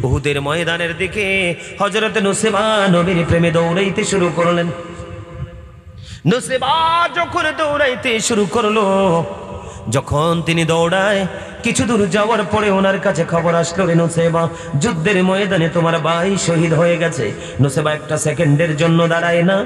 উহুদের ময়দানের দিকে হযরত নুসেবা নবীর প্রেমে দৌড়াইতে শুরু করলেন। নুসেবা যখন দৌড়াইতে শুরু করলো, যখন তিনি দৌড়ায় কিছু দূর যাওয়ার পরে ওনার কাছে খবর আসলো, রে নুসেবা, যুদ্ধের ময়দানে তোমার ভাই শহীদ হয়ে গেছে। নুসেবা একটা সেকেন্ডের জন্য দাঁড়ায় না,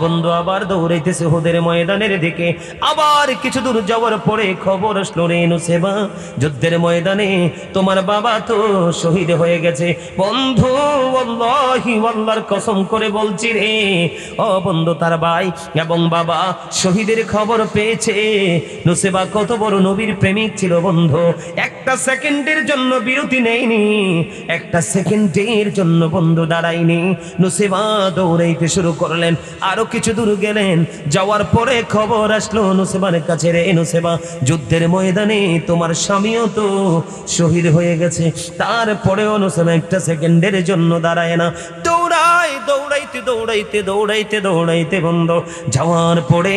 বন্ধু আবার দৌড়াইতেছে উহুদের ময়দানের দিকে। আবার কিছু দূর যাওয়ার পরে খবর আসলো, রে নুসেবা, যুদ্ধের ময়দানে তোমার বাবা তো শহীদ হয়ে গেছে। বন্ধু ওয়াল্লাহি আল্লাহর কসম করে বলছি রে, বন্ধু তার ভাই এবং বাবা শহীদের খবর পেয়েছে। নুসেবা কত বড় নবীর প্রেমিক ছিল বন্ধু, একটা সেকেন্ডের জন্য বিরতি নেয়নি, একটা সেকেন্ডের জন্য বন্ধু দাঁড়ায়নি। নুসেবা দৌড়াইতে শুরু করলেন, আরো কিছু দূর গেলেন, যাওয়ার পরে খবর আসলো নুসেবার কাছে, রে নুসেবা, যুদ্ধের ময়দানে তোমার স্বামীও তো শহীদ হয়ে গেছে। তারপরেও নুসেবা একটা সেকেন্ডের জন্য দাঁড়ায় না, দৌড়াইতে দৌড়াইতে দৌড়াইতে দৌড়াইতে বন্ধু যাওয়ার পরে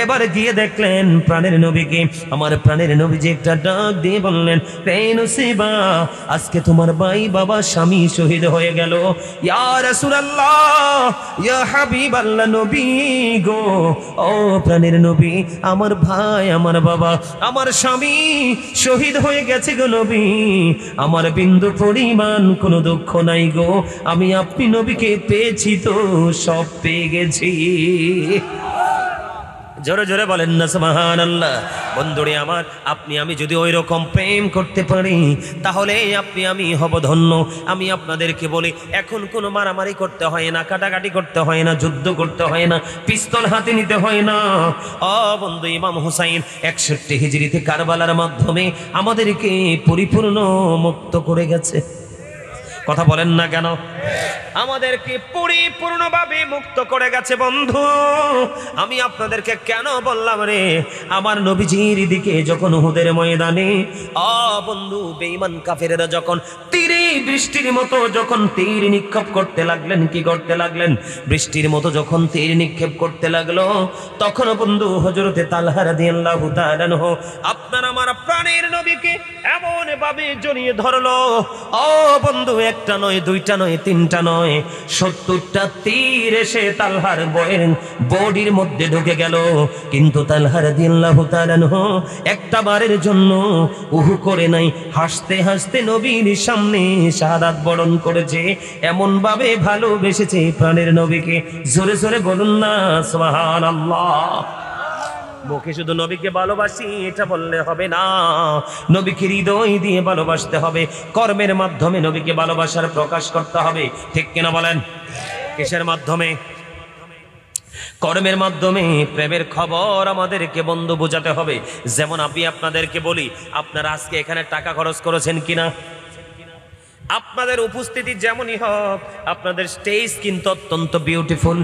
এবার গিয়ে দেখলেন প্রাণের নবীকে। আমার প্রাণের নবীজি একটা ডাক দিয়ে বললেন, রে নুসেবা, আজকে তোমার ভাই বাবা স্বামী শহীদ হয়ে গেল। ইয়া রাসূলুল্লাহ, ইয়া হাবিবাল্লাহ, নবী গো, ও প্রাণের নবী, আমার ভাই, আমার বাবা, আমার স্বামী শহীদ হয়ে গেছে গো নবী। আমার বিন্দু পরিমাণ কোনো দুঃখ নাই গো, আমি আপনি নবীকে পেয়েছি তো সব পেয়ে গেছি। জোরে জোরে বলেন না সুবহানাল্লাহ। বন্ধুরে আমার, আপনি আমি যদি ওই রকম প্রেম করতে পারি তাহলে আপনি আমি হব ধন্য। আমি আপনাদেরকে বলি, এখন কোনো মারামারি করতে হয় না, কাটাকাটি করতে হয় না, যুদ্ধ করতে হয় না, পিস্তল হাতে নিতে হয় না। বন্ধু, ইমাম হুসাইন 61 হিজরিতে কারবালার মাধ্যমে আমাদেরকে পরিপূর্ণ মুক্ত করে গেছে। কথা বলেন না কেন? আমাদেরকে পরিপূর্ণভাবে মুক্ত করে গেছে। বন্ধু, আমি আপনাদেরকে কেন বললাম রে, আমার নবীজির দিকে যখন উহুদের ময়দানে বন্ধু বেঈমান কাফেরেরা যখন তীরে বৃষ্টির মতো যখন তীর নিক্ষেপ করতে লাগলেন, কি করতে লাগলেন, বৃষ্টির মতো যখন তীর নিক্ষেপ করতে লাগলো, তখন বন্ধু হযরতে তালহা রাদিয়াল্লাহু তাআলা আনহু আপনার আমার প্রাণের নবীকে এমন ভাবে জড়িয়ে ধরলো, বন্ধু, একটা নয়, দুইটা নয়, তিনটা নয়, 70টা তীর এসে তালহার বডির মধ্যে ঢুকে গেল। কিন্তু তালহা রাদিয়াল্লাহু তাআলা আনহু একটা বারের জন্য উহু করে নাই, হাসতে হাসতে নবীর সামনে শাহাদাত বরণ করেছে। এমন ভাবে ভালোবেসেছে প্রাণের নবীকে। জোরে জোরে বলুন না সুবহানাল্লাহ। মুখে শুধু নবীকে ভালোবাসি এটা বললে হবে না, নবীকে হৃদয় দিয়ে ভালোবাসতে হবে, কর্মের মাধ্যমে নবীকে ভালোবাসার প্রকাশ করতে হবে। ঠিক কিনা বলেন? কিসের মাধ্যমে? কর্মের মাধ্যমে প্রেমের খবর আমাদেরকে বন্ধু বোঝাতে হবে। যেমন আমি আপনাদেরকে বলি, আপনারা আজকে এখানে টাকা খরচ করেছেন কিনা? আপনাদের উপস্থিতি যেমনই হোক, আপনাদের স্টেজ কিন্তু অত্যন্ত বিউটিফুল।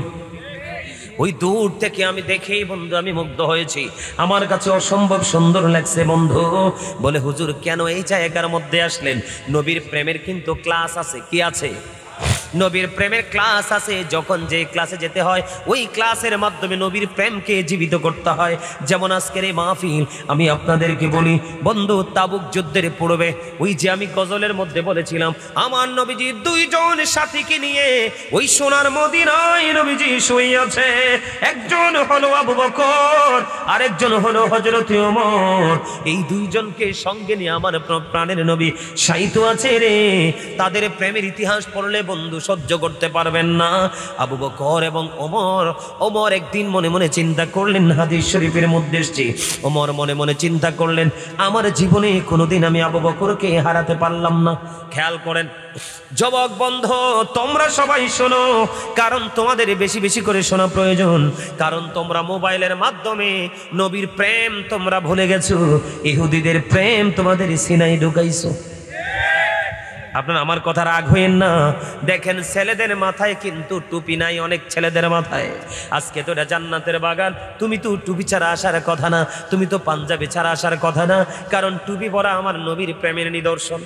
ওই দূর থেকে আমি দেখেই বন্ধু আমি মুগ্ধ হয়েছি, আমার কাছে অসম্ভব সুন্দর লাগছে বন্ধু। বলে, হুজুর কেন এই জায়গার মধ্যে আসলেন? নবীর প্রেমের কিন্তু ক্লাস আছে। কি আছে? নবীর প্রেমের ক্লাস আছে। যখন যে ক্লাসে যেতে হয় ওই ক্লাসের মাধ্যমে নবীর প্রেমকে জীবিত করতে হয়। যেমন আজকের এই মাহফিল, আমি আপনাদেরকে বলি বন্ধু, তাবুক যুদ্ধের পূর্বে ওই যে আমি গজলের মধ্যে বলেছিলাম, আমার নবীজি 2 জন সাথীকে নিয়ে ওই সোনার মদিনায় নবীজি শুয়ে আছে। একজন হলো আবু বকর, আরেকজন হলো হযরত ওমর। এই 2 জনকে সঙ্গে নিয়ে আমার প্রাণের নবী শায়িত আছে রে। তাদের প্রেমের ইতিহাস পড়লে বন্ধু সহ্য করতে পারবেন না। আবু বকর এবং ওমর একদিন মনে মনে চিন্তা করলেন, হাদিস শরীফের মধ্যে এসেছে, ওমর মনে মনে চিন্তা করলেন, আমার জীবনে কোনোদিন আমি আবু বকরকে হারাতে পারলাম না। খেয়াল করেন যুবক বন্ধু, তোমরা সবাই শোনো, কারণ তোমাদের বেশি বেশি করে শোনা প্রয়োজন। কারণ তোমরা মোবাইলের মাধ্যমে নবীর প্রেম তোমরা ভুলে গেছো, ইহুদিদের প্রেম তোমাদের সিনায় ঢুকাইছো। আপনারা আমার কথা রাগ হইেন না। দেখেন ছেলেদের মাথায় কিন্তু টুপি নাই, অনেক ছেলেদের মাথায়। আজকে তো এটা জান্নাতের বাগান, তুমি তো টুপি ছাড়া আসার কথা না, তুমি তো পাঞ্জাবি ছাড়া আসার কথা না। কারণ টুপি পরা আমার নবীর প্রেমের নিদর্শন,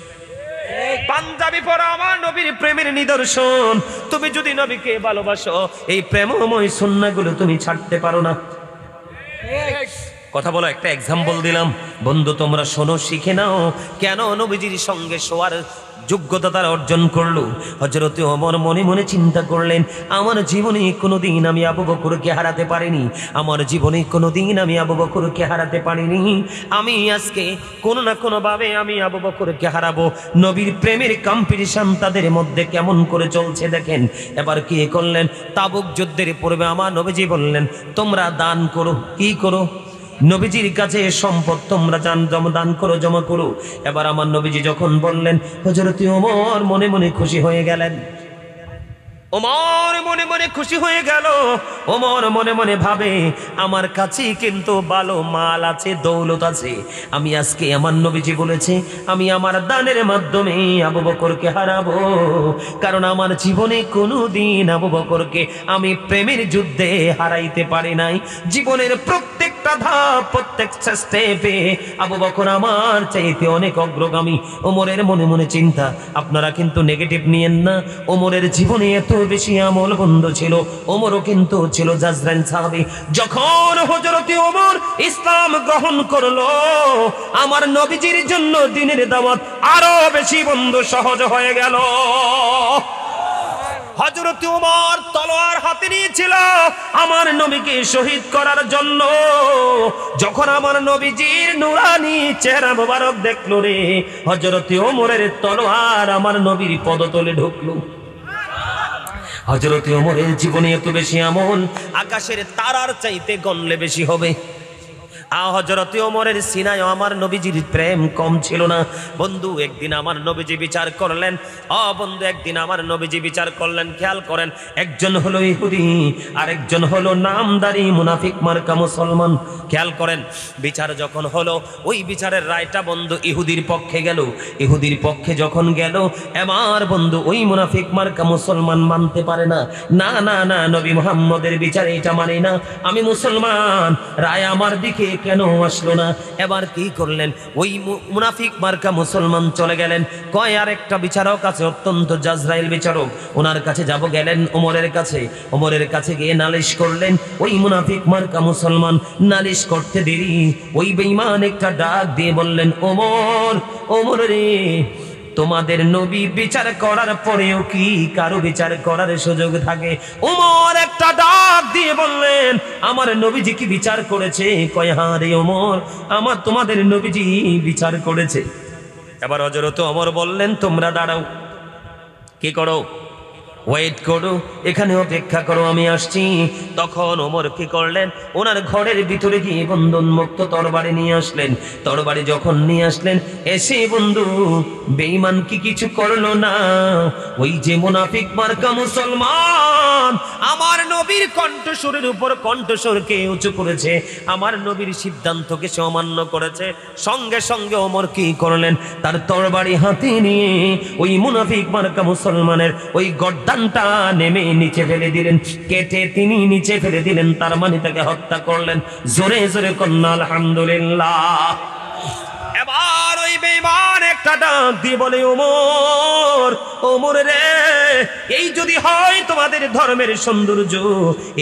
পাঞ্জাবি পরা আমার নবীর প্রেমের নিদর্শন। তুমি যদি নবীকে ভালোবাসো, এই প্রেমময় সুন্নাহগুলো তুমি ছাড়তে পারো না। কথা বলো, একটা এক্সাম্পল দিলাম বন্ধু, তোমরা শোনো, শিখে নাও। কেন নবীজির সঙ্গে শোয়ার যোগ্যতা তারা অর্জন করলো। হযরত ওমর মনে মনে চিন্তা করলেন, আমার জীবনে কোনোদিন আমি আবু বকরকে হারাতে পারিনি, আমার জীবনে কোনোদিন আমি আবু বকরকে হারাতে পারিনি, আমি আজকে কোনো না কোনোভাবে আমি আবু বকরকে হারাবো। নবীর প্রেমের কম্পিটিশন তাদের মধ্যে কেমন করে চলছে দেখেন। এবার কি করলেন, তাবুক যুদ্ধের পূর্বে আমার নবীজি বললেন, তোমরা দান করো। কি করো? নবীজির কাছে সম্পদ তোমরা দান করো, জমা করো। এবার আমার নবীজি যখন বললেন, হযরত ওমর মনে মনে খুশি হয়ে গেলেন। ওমর মনে মনে খুশি হয়ে গেল। ওমর মনে মনে ভাবে, আমার কাছে কিন্তু ভালো মাল আছে, দৌলত আছে, আমি আজকে আমার নবীজি বলেছে আমি আমার দানের মাধ্যমে আবু বকরকে হারাবো, কারণ আমার জীবনে কোনোদিন আবু বকরকে আমি প্রেমের যুদ্ধে হারাইতে পারি নাই। জীবনের প্রত্যেকটা ধাপ, প্রত্যেকটা স্টেপে আবু বকর আমার চাইতে অনেক অগ্রগামী। ওমরের মনে মনে চিন্তা, আপনারা কিন্তু নেগেটিভ নিয়েন না। ওমরের জীবনে এত বেশি আমল বন্ধ ছিল, ওমরও কিন্তু ছিল জাজরাইল সাহাবী। যখন হযরত ওমর ইসলাম গ্রহণ করলো, আমার নবীজির জন্য দ্বীনের দাওয়াত আরো বেশি বন্ধ সহজ হয়ে গেল। হযরত ওমর তলোয়ার হাতে নিয়েছিল আমার নবীকে শহীদ করার জন্য। যখন আমার নবীজির নুরানি চেহারা মোবারক দেখলো রে, হযরত ওমরের তলোয়ার আমার নবীর পদতলে ঢুকলো। হযরত ওমরের জীবনে এত বেশি আমল, আকাশের তারার চাইতে গণলে বেশি হবে। হযরত ওমরের সিনায় আমার নবীজির প্রেম কম ছিল না। বন্ধু একদিন আমার নবীজি বিচার করলেন, বন্ধু একদিন আমার নবীজি বিচার করলেন, খেয়াল করেন, একজন হলো ইহুদি আর একজন হলো নামদারি মুনাফিক মার্কা মুসলমান। খেয়াল করেন, বিচার যখন হলো, ওই বিচারের রায়টা বন্ধু ইহুদির পক্ষে গেল। ইহুদির পক্ষে যখন গেল, আমার বন্ধু ওই মুনাফিক মার্কা মুসলমান মানতে পারে না, না না না, নবী মুহাম্মদের বিচার এটা মানে না, আমি মুসলমান, রায় আমার দিকে কেন আসলো না? এবার কি করলেন, ওই মুনাফিক মার্কা মুসলমান চলে গেলেন, কয় আর একটা বিচারক আছে অত্যন্ত জাজরাইল বিচারক, ওনার কাছে যাব। গেলেন ওমরের কাছে, ওমরের কাছে গিয়ে নালিশ করলেন। ওই মুনাফিক মার্কা মুসলমান নালিশ করতে দেরি, ওই বেঈমান একটা ডাক দিয়ে বললেন, ওমর, ওমর রে, তোমাদের নবী বিচার করার পরেও কি কারো বিচার করার সুযোগ থাকে? ওমর একটা ডাক দিয়ে বললেন, আমার নবীজি কি বিচার করেছে? কয় হ্যাঁ রে ওমর, আমার তোমাদের নবীজি বিচার করেছে। এবার হযরত ওমর বললেন, তোমরা দাঁড়াও, কি করো? ওয়েট করো, এখানে অপেক্ষা করো, আমি আসছি। তখন ওমর কি করলেন, ওনার ঘরের ভিতরে গিয়ে বন্ধন মুক্ত তরবারি নিয়ে আসলেন। তরবারি যখন নিয়ে আসলেন, এসে বন্ধু বেঈমান কি কিছু করলো না, ওই যে মুনাফিক মার্কা মুসলমান আমার নবীর কণ্ঠস্বরের উপর কণ্ঠস্বরকে উঁচু করেছে, আমার নবীর সিদ্ধান্তকে সে অমান্য করেছে। সঙ্গে সঙ্গে ওমর কি করলেন, তার তরবারি হাতে নিয়ে ওই মুনাফিক মার্কা মুসলমানের ওই গর্দানটা নেমে নিচে ফেলে দিলেন, কেটে তিনি নিচে ফেলে দিলেন, তার মানে তাকে হত্যা করলেন। জোরে জোরে কন্যা আলহামদুলিল্লাহ। এবার ওই বেঈমান একটা ডাক দিয়ে বলে, ওমর, ওমর রে, এই যদি হয় তোমাদের ধর্মের সৌন্দর্য,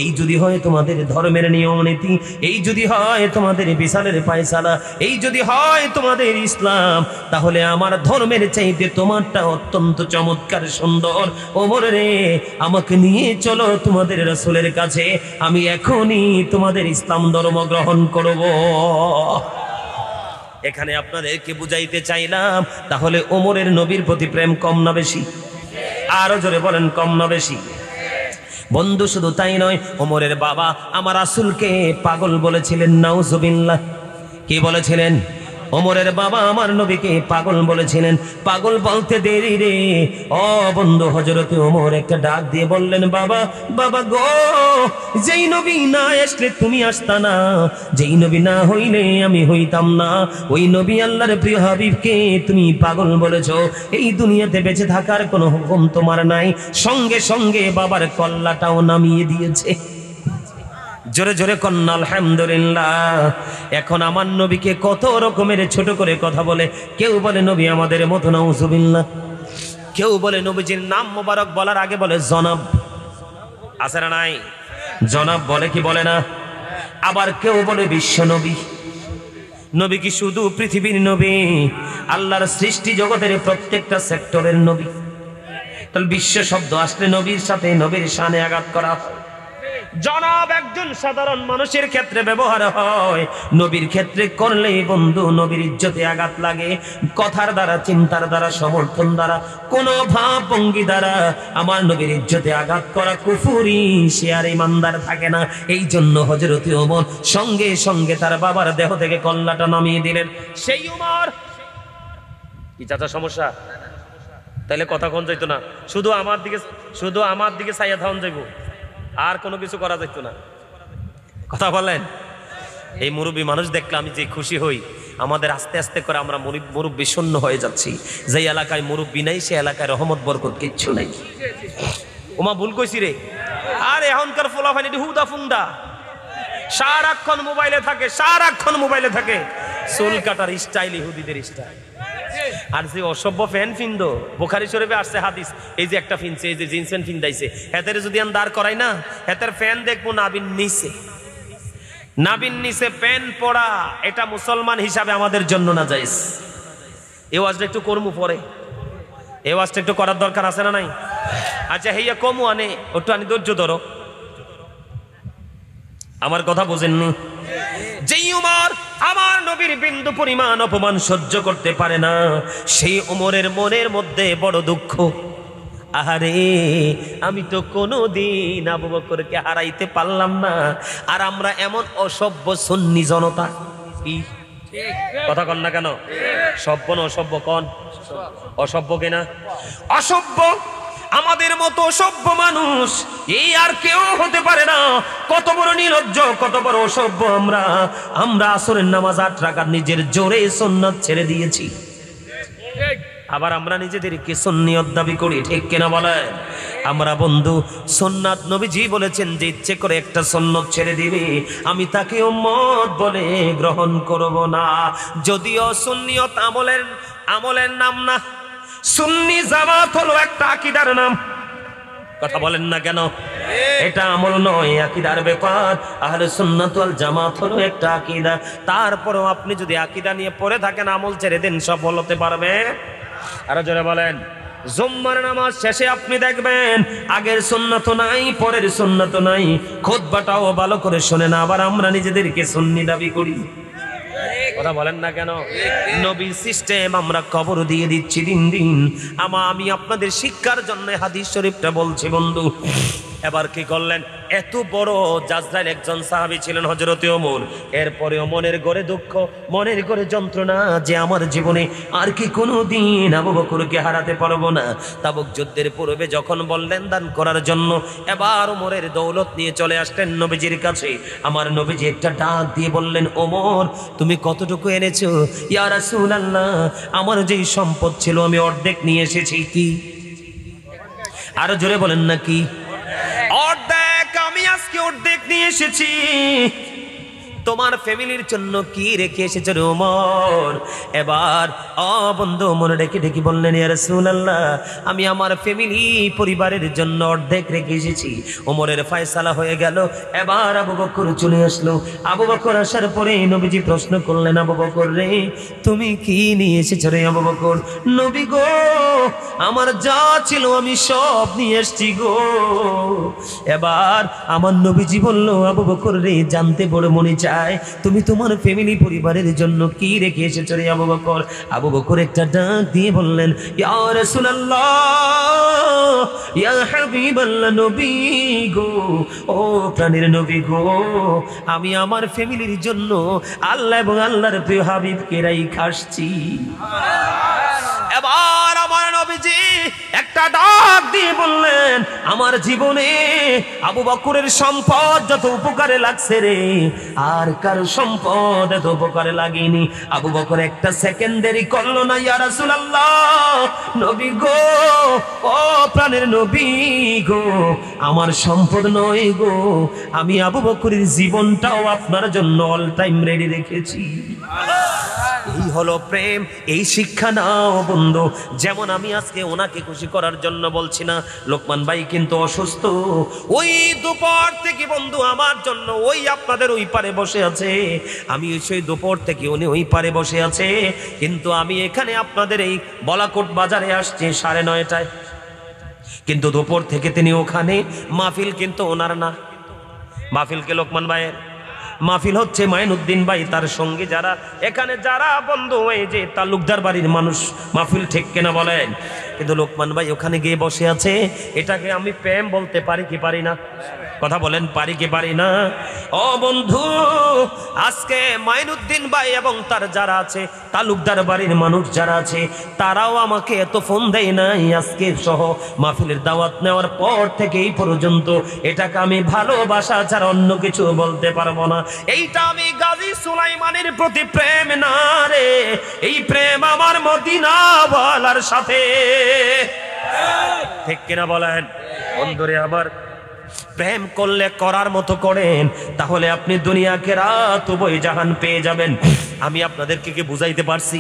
এই যদি হয় তোমাদের ধর্মের নিয়ম নীতি, এই যদি হয় তোমাদের বিচারের ফয়সালা, এই যদি হয় তোমাদের ইসলাম, তাহলে আমার ধর্মের চাইতে তোমারটা অত্যন্ত চমৎকার সুন্দর। ওমর রে, আমাকে নিয়ে চলো তোমাদের রাসূলের কাছে, আমি এখনই তোমাদের ইসলাম ধর্ম গ্রহণ করব। এখানে আপনাদেরকে বুঝাইতে চাইলাম, তাহলে ওমরের নবীর প্রতি প্রেম কম না বেশি? আরো জোরে বলেন, কম না বেশি? বন্ধু শুধু তাই নয়, ওমরের বাবা আমার রাসূলকে পাগল বলেছিলেন, নাউজুবিল্লাহ। কি বলেছিলেন? ওমরের বাবা আমার নবীকে পাগল বলেছিলেন। পাগল বলতে দেরি রে, ও বন্ধু হযরত ওমর একটা ডাক দিয়ে বললেন, বাবা, বাবা গো, যেই নবী না আসলে তুমি আসতা না, যেই নবী না হইলে আমি হইতাম না, ওই নবী আল্লাহর প্রিয় হাবিবকে তুমি পাগল বলেছো, এই দুনিয়াতে বেঁচে থাকার কোনো হুকুম তোমার নাই। সঙ্গে সঙ্গে বাবার কল্লাটাও নামিয়ে দিয়েছে। জোরে জোরে কন্যা আলহামদুলিল্লাহ। এখন আমার নবীকে কত রকমের ছোট করে কথা বলে, কেউ বলে নবী আমাদের মতো, নাউজুবিল্লাহ। কেউ বলে নবীজির নাম মোবারক বলার আগে বলে জনাব, আছে না নাই? জনাব বলে কি বলে না? আবার কেউ বলে বিশ্ব নবী, নবী কি শুধু পৃথিবীর নবী? আল্লাহর সৃষ্টি জগতের প্রত্যেকটা সেক্টরের নবী। তাহলে বিশ্ব শব্দ আসলে নবীর সাথে নবীর শানে আঘাত করা হয়। জনাব একজন সাধারণ মানুষের ক্ষেত্রে ব্যবহার হয়, নবীর ক্ষেত্রে করলেই বন্ধু নবীর ইজ্জতে আঘাত লাগে। কথার দ্বারা, চিন্তার দ্বারা, সমর্থন দ্বারা, কোন ভাব ভঙ্গি দ্বারা আমার নবীর ইজ্জতে আঘাত করা কুফরি, সে আর ইমানদার থাকে না। এই জন্য হযরত ওমর সঙ্গে সঙ্গে তার বাবার দেহ থেকে কল্লাটা নামিয়ে দিলেন। সেই ওমর কি চাচা সমস্যা? তাহলে কথা কোন যাইতো না, শুধু আমার দিকে চাইয়া থাউন যাইব, আর কোনো কিছু করা যেত না। কথা বলেন। এই মুরব্বী মানুষ দেখলে আমি যে খুশি হই। আমাদের আস্তে আস্তে করে আমরা মুরব্বী শূন্য হয়ে যাচ্ছি। যে এলাকায় মুরব্বী নাই সে এলাকায় রহমত বরকত কিচ্ছু নাই। ওমা ভুল কইছি রে। আর এখনকার ফলাফল এটি হুদা ফুন্দা, সারাক্ষণ মোবাইলে থাকে, চুল কাটার স্টাইল ইহুদিদের স্টাইল। আর যে অসভ্য ফ্যান ফিন্দো, বুখারী শরীফে আসছে হাদিস, এই যে একটা ফিনছে, এই যে জিন্স প্যান্ট ফিন্দাইছে, হেতের যদি আমি দাঁড় করাই না, হেতের ফ্যান দেখবো নাবিন নিচে প্যান্ট পরা, এটা মুসলমান হিসাবে আমাদের জন্য না জায়েজ। এই ওয়াজটা একটু করমু পরে, এই ওয়াজটা একটু করার দরকার আছে না নাই? আচ্ছা হেইয়া কমু আনে, একটু আনি ধৈর্য ধরো, আমার কথা বোঝেননি? যেই উমর আমার নবীর বিন্দু পরিমাণ অপমান সহ্য করতে পারে না, সেই উমরের মনের মধ্যে বড় দুঃখ। আরে আমি তো কোনোদিন আবু বকরকে হারাইতে পারলাম না, আর আমরা এমন অসভ্য সুন্নি জনতা। কি কথা কন না কেন? সভ্য না অসভ্য? কন অসভ্য কিনা? অসভ্য আমাদের মতো সভ্য মানুষ এই আর কেউ হতে পারে না। কত বড় নির্লজ্জ, কত বড় অসভ্য আমরা আসরের নামাজ 8 রাকাত নিজের জোরে সুন্নাত ছেড়ে দিয়েছি, আবার আমরা নিজেদেরকে সুন্নিয়ত দাবি করি, ঠিক কিনা বলেন? আমরা বন্ধু সুন্নাত, নবীজি বলেছেন যে ইচ্ছে করে একটা সুন্নাত ছেড়ে দিবে আমি তাকে উম্মত বলে গ্রহণ করব না। যদিও সুন্নিয়ত আমলের নাম না, সুন্নি জামাত হলো একটা আকীদার নাম। কথা বলেন না কেন? এটা আমল নয়, আকীদার ব্যাপার। আহলে সুন্নাত ওয়াল জামাত হলো একটা আকীদা। তারপরেও আপনি যদি আকীদা নিয়ে পড়ে থাকেন, আমল ছেড়ে দেন, সফল হতে পারবে? আরো জোরে বলেন। জুম্মার নামাজ শেষে আপনি দেখবেন আগের সুন্নাত নাই, পরের সুন্নাত নাই, খুতবাটাও ভালো করে শোনেন, আবার আমরা নিজেদেরকে সুন্নি দাবি করি। কথা বলেন না কেন? নবীর সিস্টেম আমরা কবর দিয়ে দিচ্ছি দিন দিন। আমি আপনাদের শিক্ষার জন্য হাদিস শরীফটা বলছি বন্ধু। এবার কি করলেন? এত বড় জাজরাইল একজন সাহাবী ছিলেন হযরত ওমর। এরপরেও মনের ঘরে দুঃখ, মনের ঘরে যন্ত্রণা যে আমার জীবনে আর কি কোনোদিন আবু বকরকে হারাতে পারবো না। তাবুক যুদ্ধের পূর্বে যখন বললেন দান করার জন্য, এবার ওমরের দৌলত নিয়ে চলে আসলেন নবীজির কাছে। আমার নবীজি একটা ডাক দিয়ে বললেন, ওমর তুমি কতটুকু এনেছো? ইয়া রাসূলুল্লাহ, আমার যেই সম্পদ ছিল আমি অর্ধেক নিয়ে এসেছি। কি? আরো জোরে বলেন না কি? অর্ধেক, আমি আজকে অর্ধেক নিয়ে এসেছি। তোমার ফ্যামিলির জন্য কি রেখে এসেছো রে ওমর? এবার বন্ধু মনে রেখে ডেকে বললেন, ইয়া রাসূলুল্লাহ, আমি আমার ফ্যামিলি পরিবারের জন্য অর্ধেক রেখে এসেছি। ওমরের ফয়সালা হয়ে গেল। এবার আবু বকর চলে আসলো। আবু বকর আসার পরে নবীজি প্রশ্ন করলেন, আবু বকর রে, তুমি কি নিয়ে এসেছো রে আবু বকর? নবী গো, আমার যা ছিল আমি সব নিয়ে এসেছি গো। এবার আমার নবীজি বলল, আবু বকর রে, জানতে বড় মনে চায় তুমি তোমার ফ্যামিলি পরিবারের জন্য কি রেখে এসেছো রে আবু বকর? আবু বকর একটা ডাক দিয়ে বললেন, ইয়া রাসূলুল্লাহ, ইয়া হাবিবাল্লাহ, নবী গো, ও প্রাণের নবী গো, আমি আমার ফ্যামিলির জন্য আল্লাহ এবং আল্লাহর প্রিয় হাবিবকে রাইখা আসছি। এবার আমার নবীজি একটা ডাক দিয়ে বললেন, আমার জীবনে আবু বকরের সম্পদ যত উপকারে লাগছে রে, আর কারো সম্পদ এত উপকারে লাগেনি। আবু বকর একটা সেকেন্ড দেরি করলো না। ইয়া রাসূলুল্লাহ, নবী গো, ও প্রাণের নবী গো, আমার সম্পদ নয় গো, আমি আবু বকরের জীবনটাও আপনার জন্য অল টাইম রেডি রেখেছি। এই হলো প্রেম, এই শিক্ষা নাও বন্ধু। যেমন আমি আজকে ওনাকে খুশি করার জন্য বলছি না, লোকমান ভাই কিন্তু অসুস্থ, ওই দুপুর থেকে বন্ধু আমার জন্য ওই আপনাদের ওই পারে বসে আছে, আমি সেই দুপুর থেকে উনি ওই পারে বসে আছে, কিন্তু আমি এখানে আপনাদের এই বলাকোট বাজারে আসছি 9:30টায়, কিন্তু দুপুর থেকে তিনি ওখানে। মাহফিল কিন্তু ওনার না, মাহফিলকে লোকমান ভাইয়ের, মাহফিল হচ্ছে মাইনুদ্দিন ভাই তার সঙ্গে যারা এখানে যারা বন্ধু এই যে তালুকদার বাড়ির মানুষ, মাহফিল ঠিক কিনা বলেন? কিন্তু লোকমান ভাই ওখানে গিয়ে বসে আছে, এটাকে আমি প্রেম বলতে পারি কি পারি না? কথা বলেন, পারি কি পারি না? ও বন্ধু, আজকে মাইনুদ্দিন ভাই এবং তার যারা আছে তালুকদার বাড়ির মানুষ যারা আছে তারাও আমাকে এত ফোন দেয় নাই আজকে সহ মাহফিলের দাওয়াত নেওয়ার পর থেকে এই পর্যন্ত। এটাকে আমি ভালোবাসা ছাড়া অন্য কিছু বলতে পারবো না। এইটা আমি গাজী সুলাইমানের প্রতি প্রেম না রে, এই প্রেম আমার মদিনা ওয়ালার সাথে, ঠিক কিনা বলেন বন্ধুরে আমার? প্রেম করলে করার মতো করেন, তাহলে আপনি দুনিয়াকে রাত উভয় জাহান পেয়ে যাবেন। আমি আপনাদেরকে কি বুঝাইতে পারছি?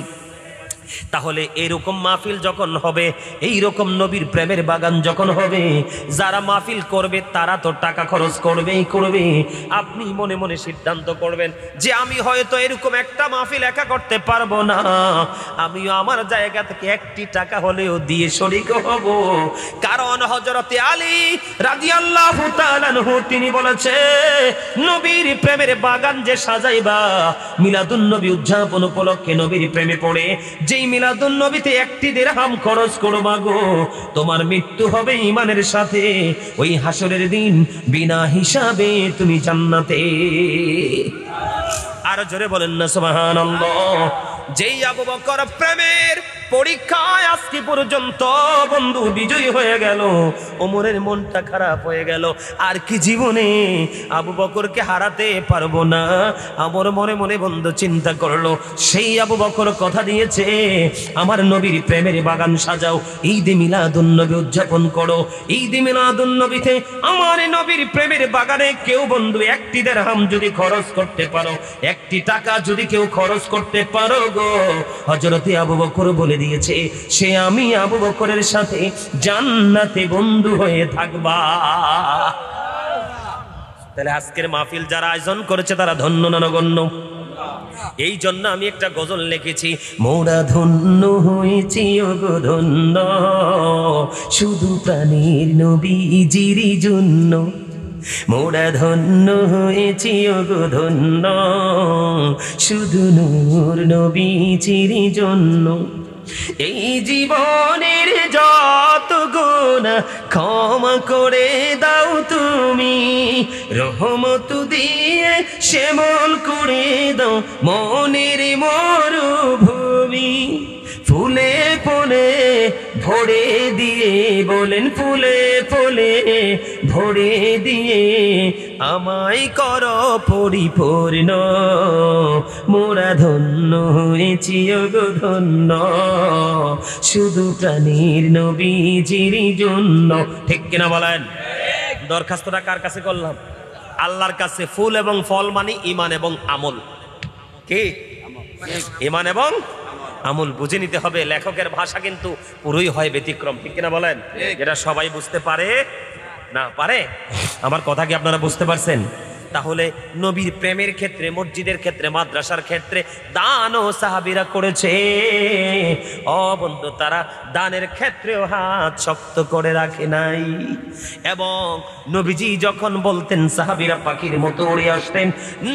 তাহলে এরকম মাহফিল যখন হবে, এইরকম নবীর প্রেমের বাগান যখন হবে, যারা মাহফিল করবে তারা তো টাকা খরচ করবেই করবে। আপনি মনে মনে সিদ্ধান্ত করবেন যে আমি হয়তো এরকম একটা মাহফিল একা করতে পারবো না, আমিও আমার জায়গা থেকে একটি টাকা হলেও দিয়ে শরীক হব। কারণ হযরতে আলী রাদিয়াল্লাহু তাআলা আনহু তিনি বলেছে, নবীর প্রেমের বাগান যে সাজাইবা, মিলাদুন নবী উদযাপন উপলক্ষে নবীর প্রেমে পড়ে যেই মিলাদুন নবীতে একটি দিরহাম খরচ করবা গো, তোমার মৃত্যু হবে ঈমানের সাথে, ওই হাসরের দিন বিনা হিসাবে তুমি জান্নাতে। আর জোরে বলেন না সুবহানাল্লাহ। যেই আবু বকর প্রেমের পরীক্ষায় আজকে পর্যন্ত বন্ধু বিজয়ী হয়ে গেল, ওমরের মনটা খারাপ হয়ে গেল, আর কি জীবনে আবু বকরকে হারাতে পারবো না। আমার মনে মনে বন্ধু চিন্তা করলো, সেই আবু বকর কথা দিয়েছে আমার নবীর প্রেমের বাগান সাজাও, ঈদে মিলাদুন নবী উদযাপন করো, ঈদে মিলাদুন নবীতে আমার নবীর প্রেমের বাগানে কেউ বন্ধু একটি দিরহাম যদি খরচ করতে পারো, একটি টাকা যদি কেউ খরচ করতে পারো গো, হযরতে আবু বকর বলে দিয়েছে সে আমি আবু বকরের সাথে জান্নাতে বন্ধু হয়ে থাকবা। তাহলে আজকের মাহফিল যারা আয়োজন করেছে তারা ধন্য না নগণ্য? এই জন্য আমি একটা গজল লিখেছি, মোরা ধন্য হয়েছি ওগো ধন্য, শুধু প্রাণীর নবীজির জন্য, মোরা ধন্য হয়েছি ওগো ধন্য, শুধু নূর নবীজির জন্য। এই জীবনের যত গুনাহ ক্ষমা করে দাও তুমি, রহমত দিয়ে শ্যামল করে দাও মনের মরুভূমি, ফুলে ফুলে ভরে দিয়ে বলেন, ফুলে ফুলে ভরে দিয়ে আমায় করো পরিপূর্ণ, মোরা ধন্য হয়েছি ওগো ধন্য, শুধু প্রাণীর নবীজির জন্য। ঠিক কিনা বলেন? দরখাস্তটা কার কাছে করলাম? আল্লাহর কাছে। ফুল এবং ফল মানে ইমান এবং আমল। কি? ইমান এবং আমল বুঝে নিতে হবে। লেখকের ভাষা কিন্তু পুরোই হয় ব্যতিক্রম, ঠিক কিনা বলেন? এটা সবাই বুঝতে পারে না, পারে? আমার কথা কি আপনারা বুঝতে পারছেন? তাহলে নবীর প্রেমের ক্ষেত্রে, মসজিদের ক্ষেত্রে, মাদ্রাসার ক্ষেত্রে দানও সাহাবীরা করেছে। ও বন্ধু, তারা দানের ক্ষেত্রেও হাত শক্ত করে রাখে নাই। এবং নবীজি যখন বলতেন সাহাবীরা পাখির মতো উড়ে আসতেন।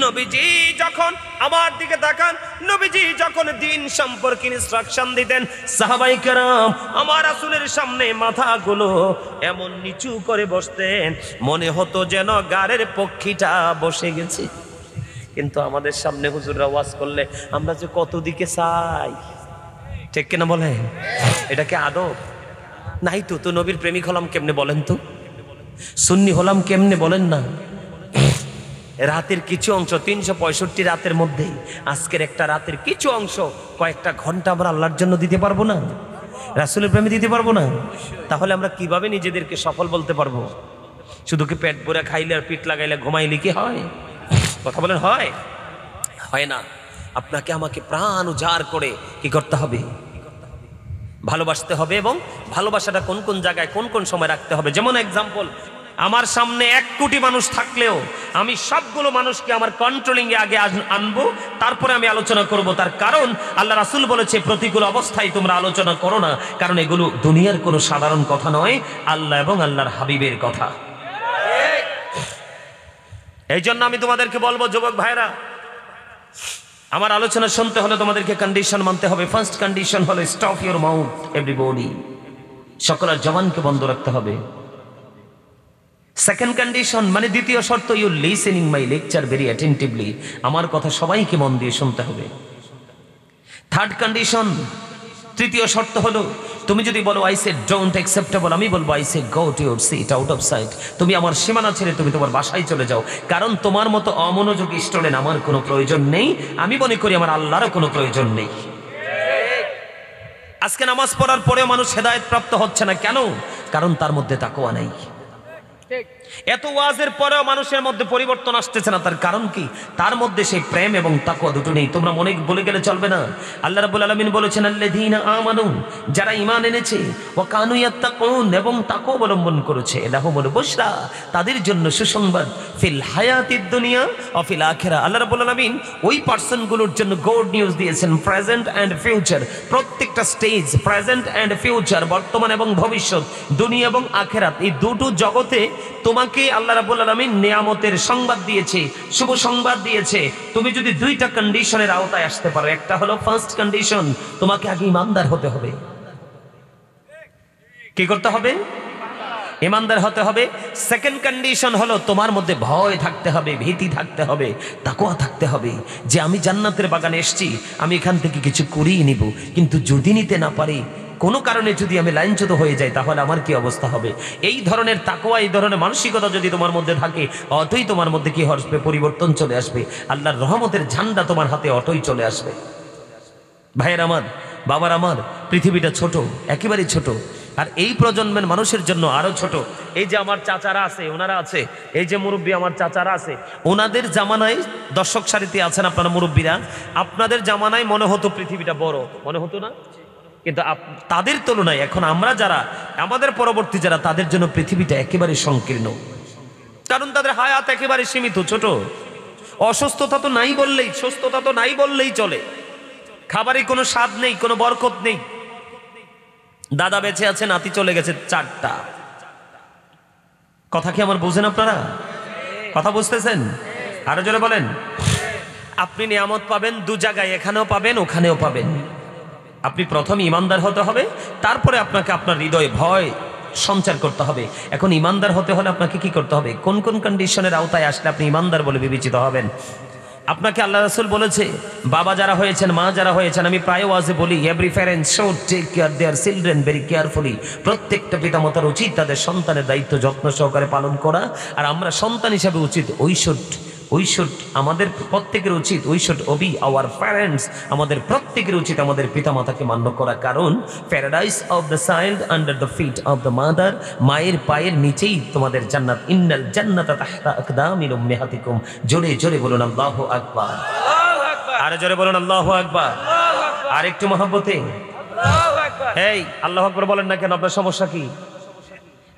নবীজি যখন আমার দিকে তাকান, নবীজি যখন দ্বীন সম্পর্কে ইনস্ট্রাকশন দিতেন, সাহাবায়ে কেরাম আমার রাসূলের সামনে মাথাগুলো এমন নিচু করে বসতেন, মনে হতো যেন গাড়ের পক্ষীটা বসে গেছে। কিন্তু আমাদের সামনে হুজুররা ওয়াজ করলে আমরা যে কত দিকে চাই, ঠিক কিনা বলেন? এটা কি আদব? নাই তো। তো নবীর প্রেমিক হলাম কেমনে বলেন তো? সুন্নি হলাম কেমনে বলেন না? রাতের কিছু অংশ, 365 রাতের মধ্যে আজকের একটা রাতের কিছু অংশ, কয়েকটা ঘন্টা আমরা আল্লাহর জন্য দিতে পারবো না? রাসূলের প্রেমে দিতে পারবো না? তাহলে আমরা কিভাবে নিজেদেরকে সফল বলতে পারবো? শুধু কি পেট ভরে খাইলে আর পিঠ লাগাইলে ঘুমাইলে কি হয়? কথা বলেন, হয়? হয় না। আপনাকে আমাকে প্রাণ উজাড় করে কি করতে হবে? ভালোবাসতে হবে। এবং ভালোবাসাটা কোন কোন জায়গায় কোন কোন সময় রাখতে হবে। যেমন এক্সাম্পল, আমার সামনে 1 কোটি মানুষ থাকলেও আমি সবগুলো মানুষকে আমার কন্ট্রোলিং এ আগে আনবো, তারপরে আমি আলোচনা করব। তার কারণ আল্লাহ রাসূল বলেছে প্রতিকূল অবস্থায় তোমরা আলোচনা করো না, কারণ এগুলো দুনিয়ার কোনো সাধারণ কথা নয়, আল্লাহ এবং আল্লাহর হাবিবের কথা। এই জন্য আমি তোমাদেরকে বলবো, যুবক ভাইরা, আমার আলোচনা শুনতে হলে তোমাদেরকে কন্ডিশন মানতে হবে। ফার্স্ট কন্ডিশন হলো স্টপ ইউর মাউথ এভরিবডি, সকলের জবানকে বন্ধ রাখতে হবে। সেকেন্ড কন্ডিশন মানে দ্বিতীয় শর্ত, you listening my lecture very attentively, আমার কথা সবাইকে মন দিয়ে শুনতে হবে। থার্ড কন্ডিশন, তৃতীয় শর্ত হলো, তুমি যদি বলো আই সে ডোন্ট অ্যাকসেপ্টেবল, আমি বলবো I say go to your seat out of sight, তুমি আমার সীমানা ছেড়ে তুমি তোমার বাসায় চলে যাও, কারণ তোমার মতো অমনোযোগী স্টুডেন্ট আমার কোনো প্রয়োজন নেই, আমি মনে করি আমার আল্লাহরও কোনো প্রয়োজন নেই। আজকে নামাজ পড়ার পরেও মানুষ হেদায়েত প্রাপ্ত হচ্ছে না, কেন? কারণ তার মধ্যে তাকওয়া নাই। এত ওয়াজের পরেও মানুষের মধ্যে পরিবর্তন আসতেছে না, তার কারণ কি? তার মধ্যে সেই প্রেম এবং তাকওয়া দুটো নেই। তোমরা মনে বলে গেলে চলবে না। আল্লাহ রাব্বুল আলামিন বলেছেন আল্লাযীনা আমানু, যারা ঈমান এনেছে, ওয়া কানু ইয়াত্তাকুন, এবং তাকওয়া অবলম্বন করেছে, লাহুমুল বুশরা, তাদের জন্য সুসংবাদ, ফিল হায়াতিদ দুনিয়া ওয়া ফিল আখিরা। আল্লাহ রাব্বুল আলামিন ওই পার্সনগুলোর জন্য গুড নিউজ দিয়েছেন, প্রেজেন্ট এন্ড ফিউচার, প্রত্যেকটা স্টেজ, প্রেজেন্ট এন্ড ফিউচার, বর্তমান এবং ভবিষ্যৎ, দুনিয়া এবং আখিরাত, এই দুটো জগতে তোমাকে আল্লাহ রাব্বুল আলামিন নিয়ামতের সংবাদ দিয়েছে, শুভ সংবাদ দিয়েছে। তুমি যদি দুইটা কন্ডিশনের আওতায় আসতে পারো, একটা হলো ফার্স্ট কন্ডিশন, তোমাকে আগে ঈমানদার হতে হবে। কি করতে হবে? ঈমানদার হতে হবে। সেকেন্ড কন্ডিশন হলো তোমার মধ্যে ভয় থাকতে হবে, ভীতি থাকতে হবে, তাকওয়া থাকতে হবে, যে আমি জান্নাতের বাগানে এসেছি, আমি এখান থেকে কিছু করিয়ে নিব, কিন্তু যদি নিতে না পারি, কোনো কারণে যদি আমি লাইনচ্যুত হয়ে যাই, তাহলে আমার কি অবস্থা হবে? এই ধরনের তাকওয়া, এই ধরনের মানসিকতা যদি তোমার মধ্যে থাকে, অটোই তোমার মধ্যে কি আসবে? পরিবর্তন চলে আসবে। আল্লাহর রহমতের ঝান্ডা তোমার হাতে অটোই চলে আসবে। ভাইয়ের আমার, বাবার আমার, পৃথিবীটা ছোট, একেবারেই ছোট, আর এই প্রজন্মের মানুষের জন্য আরো ছোট। এই যে আমার চাচারা আছে, ওনারা আছে, এই যে মুরব্বী আমার চাচারা আছে, ওনাদের জামানায়, দর্শক সারিতে আছেন আপনারা মুরব্বীরা, আপনাদের জামানায় মনে হতো পৃথিবীটা বড়, মনে হতো না? কিন্তু তাদের তুলনায় এখন আমরা যারা, আমাদের পরবর্তী যারা, তাদের জন্য পৃথিবীটা একেবারে সংকীর্ণ, কারণ তাদের হায়াত একেবারে সীমিত, ছোট। অসুস্থতা তো নাই বললেই, সুস্থতা তো নাই বললেই চলে, খাবারে কোনো স্বাদ নেই, কোনো বরকত নেই। দাদা বেঁচে আছে, নাতি চলে গেছে 4টা। কথা কি আমার বুঝেন আপনারা? কথা বুঝতেছেন? আরো জোরে বলেন। আপনি নিয়ামত পাবেন দু জায়গায়, এখানেও পাবেন, ওখানেও পাবেন। আপনি প্রথম ঈমানদার হতে হবে, তারপরে আপনাকে আপনার হৃদয়ে ভয় সঞ্চার করতে হবে। এখন ঈমানদার হতে হলে আপনাকে কি করতে হবে? কোন কোন কন্ডিশনের আওতায় আসলে আপনি ঈমানদার বলে বিবেচিত হবেন? আপনাকে আল্লাহ রাসূল বলেছে, বাবা যারা হয়েছেন, মা যারা হয়েছেন, আমি প্রায় ওয়াজে বলি, every parents should take care their children very carefully. প্রত্যেকটা পিতামাতার উচিত তাদের সন্তানের দায়িত্ব যত্ন সহকারে পালন করা। আর আমরা সন্তান হিসাবে উচিত, উই শুড আমাদের প্রত্যেকের উচিত, we should obey our parents, আমাদের প্রত্যেকের উচিত আমাদের পিতামাতাকে মান্য করা। কারণ paradise of the child under the feet of the mother, মায়ের পায়ের নিচেই তোমাদের জান্নাত। ইন্নাল জান্নাতা তাহতা আকদামিল উম্মাহাতিকুম। জোরে জোরে বলুন আল্লাহু আকবার। আর জোরে বলুন আল্লাহু আকবার। আর একটু মহব্বতে আল্লাহু আকবার। এই আল্লাহু আকবার বলেন না কেন? আপনার সমস্যা কি?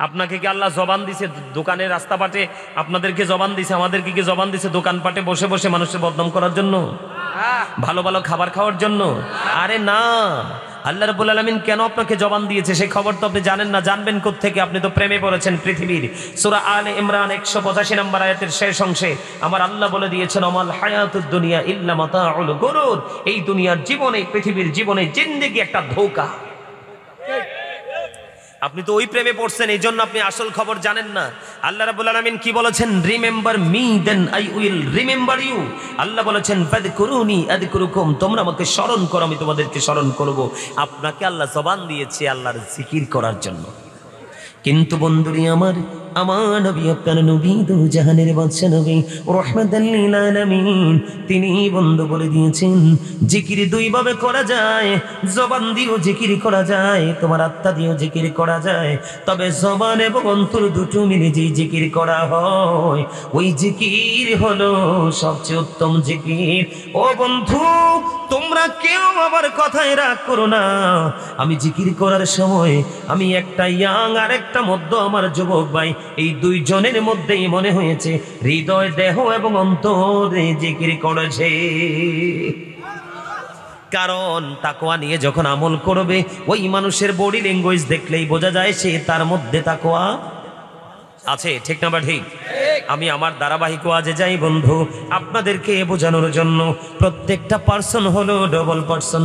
আপনাকে কি আল্লাহ জবান দিছে দোকানে রাস্তাঘাটে? আপনাদেরকে জবান দিছে, আমাদেরকে কি জবান দিছে দোকানপাটে বসে বসে মানুষের বদনাম করার জন্য, ভালো ভালো খাবার খাওয়ার জন্য? আরে না, আল্লাহ রাব্বুল আলামিন কেন আপনাকে জবান দিয়েছে সেই খবর তো আপনি জানেন না। জানবেন কোত্থেকে? আপনি তো প্রেমে পড়েছেন পৃথিবীর। সূরা আলে ইমরান 185 নম্বর আয়াতের শেষ অংশে আমার আল্লাহ বলে দিয়েছেন, আমাল হায়াতুদ দুনিয়া ইল্লা মাতাউল গুরুর। এই দুনিয়ার জীবনে, পৃথিবীর জীবনে জিন্দেগি একটা ধোঁকা। আপনি তো ওই প্রেমে পড়ছেন, এই জন্য আপনি আসল খবর জানেন না। আল্লাহ রাব্বুল আলামিন কি বলেছেন? Remember me then I will remember you. আল্লাহ বলেছেন ফাযকুরুনি আযকুরুকুম, তোমরা আমাকে স্মরণ করো, আমি তোমাদেরকে স্মরণ করব। আপনাকে আল্লাহ জবান দিয়েছে আল্লাহর জিকির করার জন্য। কিন্তু বন্ধুরি আমার, আমার নবী আপনার নবী দু জাহানের বাদশা নবী রাহমাতাল লিল আলামিন তিনি বন্ধু বলে দিয়েছেন জিকির দুই ভাবে করা যায়, জবান দিয়েও জিকির করা যায়, তোমার আত্মা দিয়েও জিকির করা যায়, তবে জবান এবং অন্তর দুটো মিলে যে জিকির করা হয় ওই জিকির হলো সবচেয়ে উত্তম জিকির। ও বন্ধু, তোমরা কেউ আমার কথায় রাগ করো না। আমি জিকির করার সময় আমি একটা ইয়াং আর একটা মধ্য আমার যুবক ভাই, এই দুইজনের মধ্যেই মনে হয়েছে হৃদয়, দেহ এবং অন্তরে জিকির করেছে। কারণ তাকওয়া নিয়ে যখন আমল করবে ওই মানুষের বডি ল্যাঙ্গুয়েজ দেখলেই বোঝা যায় সে তার মধ্যে তাকওয়া আছে। ঠিক না বা ঠিক? আমি আমার ধারাবাহিক ওয়াজে যাই বন্ধু আপনাদেরকে বোঝানোর জন্য, প্রত্যেকটা পার্সন হলো ডবল পার্সন।